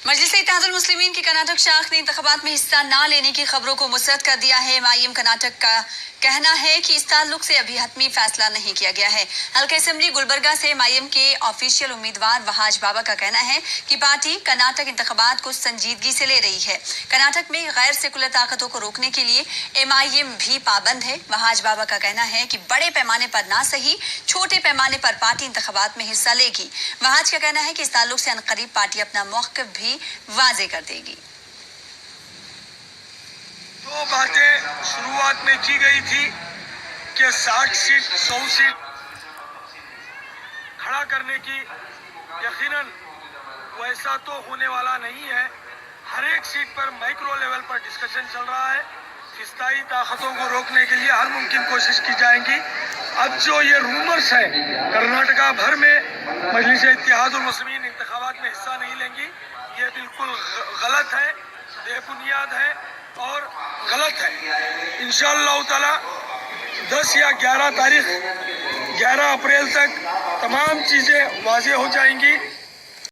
मजलिस इत्तेहादुल मुस्लिमीन की कर्नाटक शाख ने इंतखाबात में हिस्सा न लेने की खबरों को मुस्तरद कर दिया है। एमआईएम कर्नाटक का कहना है कि इस ताल्लुक से अभी हतमी फैसला नहीं किया गया है। हल्का असेंबली गुलबर्गा से एमआईएम के ऑफिशियल उम्मीदवार वहाज बाबा का कहना है कि पार्टी कर्नाटक इंतखाबात को संजीदगी से ले रही है। कर्नाटक में गैर सेकुलर ताकतों को रोकने के लिए एमआईएम भी पाबंद है। वहाज बाबा का कहना है कि बड़े पैमाने पर ना सही, छोटे पैमाने पर पार्टी इंतखाबात में हिस्सा लेगी। वहाज का कहना है कि इस ताल्लुक से अनकरीब पार्टी अपना मौक़िफ़ भी वाज़े कर देगी। दो बातें शुरुआत में की गई थी कि 60 सीट 100 सीट खड़ा करने की, यकीनन वैसा तो होने वाला नहीं है। हर एक सीट पर माइक्रो लेवल पर डिस्कशन चल रहा है। फिस्ताई ताकतों को रोकने के लिए हर मुमकिन कोशिश की जाएगी। अब जो ये रूमर्स है कर्नाटका भर में मजलिस इत्तेहादुल मुस्लिमीन इंतखाबात में हिस्सा नहीं लेंगी, ये बिल्कुल गलत है, बेबुनियाद है और गलत है। इंशाअल्लाह ताला 10 या 11 तारीख 11 अप्रैल तक तमाम चीज़ें वाज़े हो जाएंगी।